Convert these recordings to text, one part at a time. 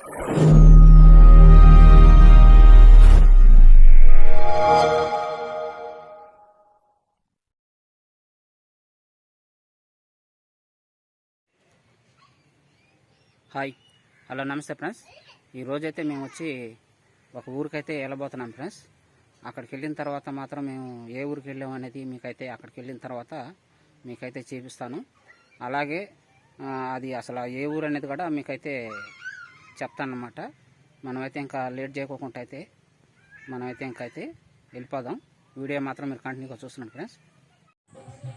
Hi, hello, నమస్తే friends. ఈరోజైతే మేము వచ్చి ఒక ఊరికైతే వెళ్ళబోతున్నాం ఫ్రెండ్స్. అక్కడికి వెళ్ళిన తర్వాత మాత్రం మేము ఏ ఊరికి వెళ్ళాం అనేది మీకైతే అక్కడికి వెళ్ళిన తర్వాత మీకైతే చూపిస్తాను. అలాగే అది అసలు ఏ ఊరు అనేది కూడా మీకైతే చెప్తాను అన్నమాట. మనమైతే ఇంకా లేట్ చేయకోకుండా అయితే మనమైతే ఇంకైతే వెళ్ళిపోదాం. వీడియో మాత్రం మీరు కంటిన్యూగా చూస్తున్నాం ఫ్రెండ్స్.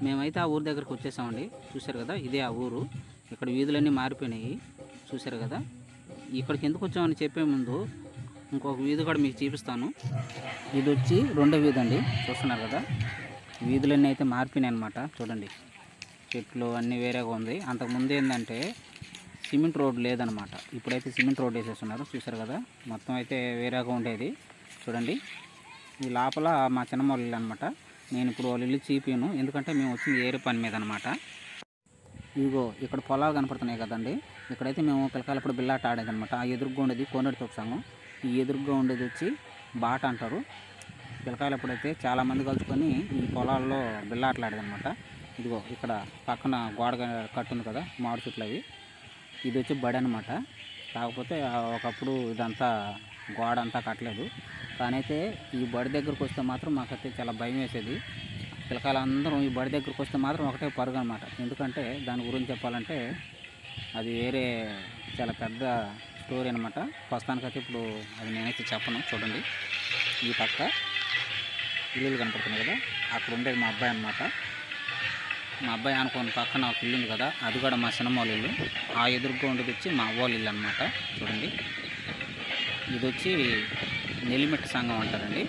మేమైతే ఆ ఊరి దగ్గరికి వచ్చేసామండి. చూశారు కదా, ఇదే ఆ ఊరు. ఇక్కడ వీధులన్నీ మారిపోయినాయి, చూశారు కదా. ఇక్కడికి ఎందుకు వచ్చామని చెప్పే ముందు ఇంకొక వీధి కూడా మీకు చూపిస్తాను. ఇది వచ్చి రెండో వీధి అండి, చూస్తున్నారు కదా. వీధులన్నీ అయితే మారిపోయినాయి అనమాట. చూడండి, చెట్లు అన్నీ వేరేగా ఉంది. అంతకుముందు ఏంటంటే సిమెంట్ రోడ్ లేదనమాట. ఇప్పుడైతే సిమెంట్ రోడ్ వేసేస్తున్నారు, చూశారు కదా. మొత్తం అయితే వేరేగా ఉండేది. చూడండి, ఈ లోపల మా చిన్నమ్మ వాళ్ళ ఇల్లు అనమాట. నేను ఇప్పుడు వాళ్ళ ఇల్లు చూపాను, ఎందుకంటే మేము వచ్చింది ఏరే పని మీద అనమాట. ఇదిగో ఇక్కడ పొలాలు కనపడుతున్నాయి కదండి. ఇక్కడైతే మేము పిల్లకాయలప్పుడు బిల్లాట ఆడేది అనమాట. ఆ ఎదురుగా ఉండేది కోనేటి తొక్సాము. ఈ ఎదురుగా ఉండేది వచ్చి బాట అంటారు. పిల్లకాయలప్పుడైతే చాలామంది కలుసుకొని ఈ పొలాల్లో బిల్లాటలు ఆడేదనమాట. ఇదిగో ఇక్కడ పక్కన గోడ కట్టుంది కదా, మామిడి చెట్లు అవి. ఇది వచ్చి బడి అనమాట. కాకపోతే ఒకప్పుడు ఇదంతా గోడ అంతా కట్టలేదు. కానీ అయితే ఈ బడి దగ్గరకు వస్తే మాత్రం మాకైతే చాలా భయం వేసేది. పిల్లకాయలందరూ ఈ బడి దగ్గరకు వస్తే మాత్రం ఒకటే పరుగు అనమాట. ఎందుకంటే దాని గురించి చెప్పాలంటే అది వేరే చాలా పెద్ద స్టోరీ అనమాట. ప్రస్తుతానికైతే ఇప్పుడు అది నేనైతే చెప్పను. చూడండి, ఈ పక్క ఇల్లులు కనపడుతున్నాయి కదా, అక్కడ ఉండేది మా అబ్బాయి అనమాట. మా అబ్బాయి అనుకోని పక్కన ఒక ఇల్లు ఉంది కదా, అది కూడా మా సినిమా ఇల్లు. ఆ ఎదురుగా ఉండేది వచ్చి మా అవ్వాలి ఇల్లు అనమాట. చూడండి, ఇది వచ్చి నెల్లిమెట్టు సంఘం అంటారండి.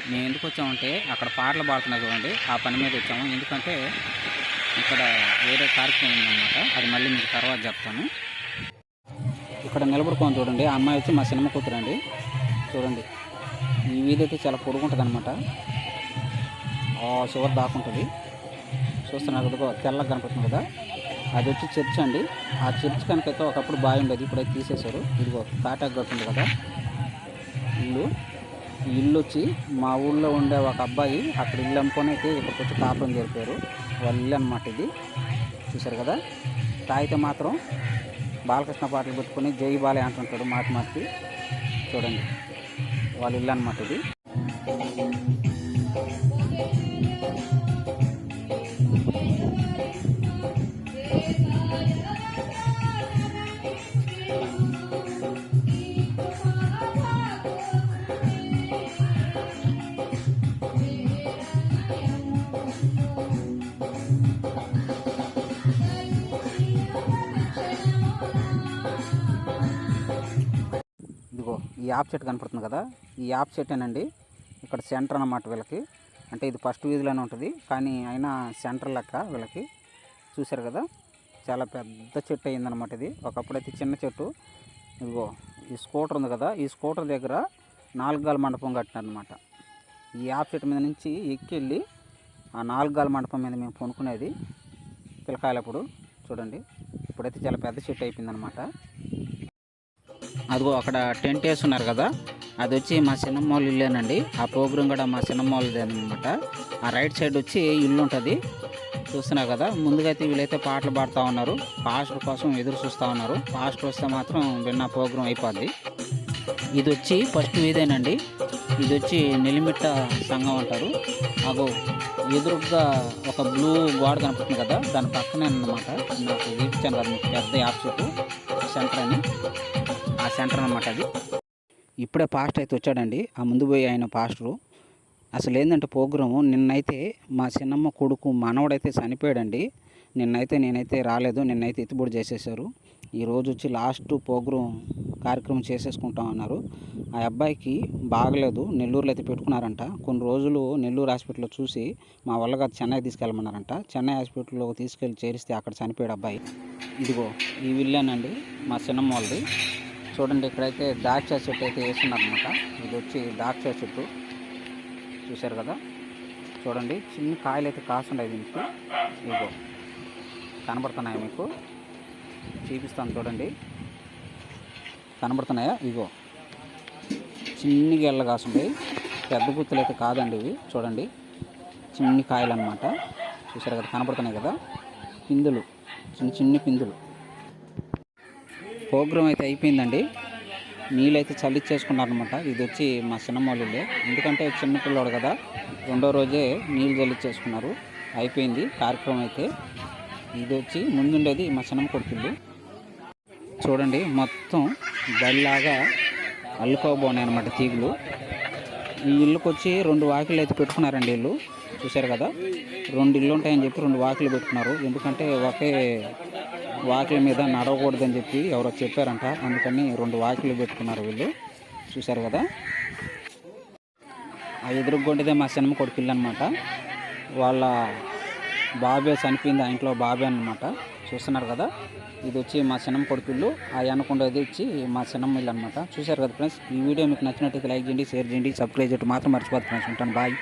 మేము ఎందుకు వచ్చామంటే అక్కడ పాటలు పాడుతున్నాయి చూడండి, ఆ పని మీద వచ్చాము. ఎందుకంటే ఇక్కడ వేరే కార్యక్రమం ఉందన్నమాట, అది మళ్ళీ మీకు తర్వాత చెప్తాను. ఇక్కడ నిలబడుకోని చూడండి, ఆ అమ్మాయి వచ్చి మా సినిమా కూతురు అండి. చూడండి, ఈ వీధి అయితే చాలా పొడుగుంటుంది అనమాట. చివరి దాకుంటుంది. చూస్తున్నారు కదా, తెల్లగా కనపడుతుంది కదా, అది వచ్చి చర్చ్ అండి. ఆ చర్చ్ కనుకైతే ఒకప్పుడు బాగా ఉండేది, ఇప్పుడైతే తీసేశారు. ఇదిగో తాటాకు కట్టుంది కదా ఇల్లు. ఈ ఇల్లు వచ్చి మా ఊళ్ళో ఉండే ఒక అబ్బాయి అక్కడ ఇల్లు అమ్ముకొని అయితే ఇక్కడికి వచ్చి కాపురం జరిపారు. వాళ్ళ ఇల్లు అనమాట ఇది, చూశారు కదా. తాగితే మాత్రం బాలకృష్ణ పాటలు పెట్టుకొని జై బాలే అంటుంటాడు మాటి మాటికి. చూడండి, వాళ్ళ ఇల్లు అనమాట ఇది. ఇదిగో ఈ యాప్ చెట్టు కనపడుతుంది కదా, ఈ యాప్ చెట్టేనండి ఇక్కడ సెంటర్ అన్నమాట వీళ్ళకి. అంటే ఇది ఫస్ట్ వీధిలోనే ఉంటుంది, కానీ అయినా సెంటర్ లెక్క వీళ్ళకి. చూశారు కదా, చాలా పెద్ద చెట్టు అయిందనమాట ఇది. ఒకప్పుడైతే చిన్న చెట్టు. ఇదిగో ఈ స్కూటర్ ఉంది కదా, ఈ స్కూటర్ దగ్గర 4 గాల మండపం కట్టినారనమాట. ఈ యాప్ చెట్టు మీద నుంచి ఎక్కి వెళ్ళి ఆ 4 గాల మండపం మీద మేము కొనుక్కునేది పిల్లకాయలప్పుడు. చూడండి, ఇప్పుడైతే చాలా పెద్ద చెట్టు అయిపోయిందనమాట. అదిగో అక్కడ టెంట్ వేస్తున్నారు కదా, అది వచ్చి మా సినిమా వాళ్ళ ఇల్లేనండి. ఆ ప్రోగ్రాం కూడా మా సినిమా వాళ్ళది అనమాట. ఆ రైట్ సైడ్ వచ్చి ఇల్లు ఉంటుంది, చూస్తున్నారు కదా. ముందుగా అయితే వీళ్ళైతే పాటలు పాడుతూ ఉన్నారు, పాస్టర్ కోసం ఎదురు చూస్తూ ఉన్నారు. పాస్టర్ వస్తే మాత్రం విన్న ప్రోగ్రాం అయిపోద్ది. ఇది వచ్చి ఫస్ట్ వీధేనండి. ఇది వచ్చి నెల్లిమిట్ట సంఘం అంటారు. అగో ఎదురుగా ఒక బ్లూ గోడ కనపడుతుంది కదా, దాని పక్కనే అన్నమాట. నాకు చూపించాను కదా మీకు పెద్ద యాప్షిప్ సెంటర్ అని, ఆ సెంటర్ అన్నమాట అది. ఇప్పుడే పాస్టర్ అయితే వచ్చాడండి, ఆ ముందు పోయి ఆయన పాస్టరు. అసలు ఏంటంటే ప్రోగ్రాము నిన్నైతే మా చిన్నమ్మ కొడుకు మనవడైతే చనిపోయాడండి. నేనైతే రాలేదు, నిన్నైతే ఎత్తుబడి చేసేసారు. ఈరోజు వచ్చి లాస్ట్ ప్రోగ్రాం కార్యక్రమం చేసేసుకుంటాం అన్నారు. ఆ అబ్బాయికి బాగలేదు, నెల్లూరులో అయితే పెట్టుకున్నారంట. కొన్ని రోజులు నెల్లూరు హాస్పిటల్లో చూసి మా వల్లగా చెన్నై తీసుకెళ్ళమన్నారంట. చెన్నై హాస్పిటల్లో తీసుకెళ్ళి చేరిస్తే అక్కడ చనిపోయాడు అబ్బాయి. ఇదిగో ఈ విల్లేనండి మా చిన్నమ్మ వాళ్ళది. చూడండి, ఇక్కడైతే ద్రాక్ష చెట్టు అయితే వేస్తున్నారనమాట. ఇది వచ్చి ద్రాక్ష చెట్టు, చూశారు కదా. చూడండి, చిన్న కాయలు అయితే కాసుండే దీనికి. ఇదిగో కనబడుతున్నాయి మీకు, చూపిస్తాను చూడండి. కనబడుతున్నాయా? ఇగో చిన్ని గెల్ల కాసుంటాయి, పెద్ద గుత్తులు అయితే కాదండి ఇవి. చూడండి చిన్ని కాయలు అనమాట. చూసారు కదా, కనబడుతున్నాయి కదా పిందులు, చిన్ని పిందులు. ప్రోగ్రామ్ అయితే అయిపోయిందండి. నీళ్ళు అయితే చల్లిచ్చేసుకున్నారనమాట. ఇది వచ్చి మా చిన్నమ్మోళ్ళే, ఎందుకంటే చిన్నపిల్లోడు కదా, రెండో రోజే నీళ్ళు చల్లిచ్చేసుకున్నారు. అయిపోయింది కార్యక్రమం అయితే. ఇది వచ్చి ముందుండేది మా చిన్నమ్మ కొడుకుళ్ళు. చూడండి మొత్తం బయలాగా అల్లుకోబోనాయి అనమాట తీగులు. ఈ ఇల్లుకి వచ్చి 2 వాకిలు అయితే పెట్టుకున్నారండి వీళ్ళు. చూశారు కదా, 2 ఇల్లు ఉంటాయని చెప్పి 2 వాకిలు పెట్టుకున్నారు. ఎందుకంటే ఒకే వాకిల మీద నడవకూడదని చెప్పి ఎవరో చెప్పారంట, అందుకని 2 వాకిలు పెట్టుకున్నారు వీళ్ళు. చూశారు కదా, ఆ ఎదురుగొండిదే మా సినిమా కొడుకు ఇల్లు అనమాట. వాళ్ళ బాబే చనిపోయింది, ఆ ఇంట్లో బాబే అనమాట. చూస్తున్నారు కదా, ఇది వచ్చి మా సినిమా కొడుకు ఇల్లు, ఆ అనుకుండేది వచ్చి మా సినిమా ఇల్లు అనమాట. చూశారు కదా ఫ్రెండ్స్, ఈ వీడియో మీకు నచ్చినట్టయితే లైక్ చేయండి, షేర్ చేయండి, సబ్స్క్రైబ్ చేయడం మాత్రం మర్చిపోతుంది ఫ్రెండ్స్. ఉంటాను, బాయ్.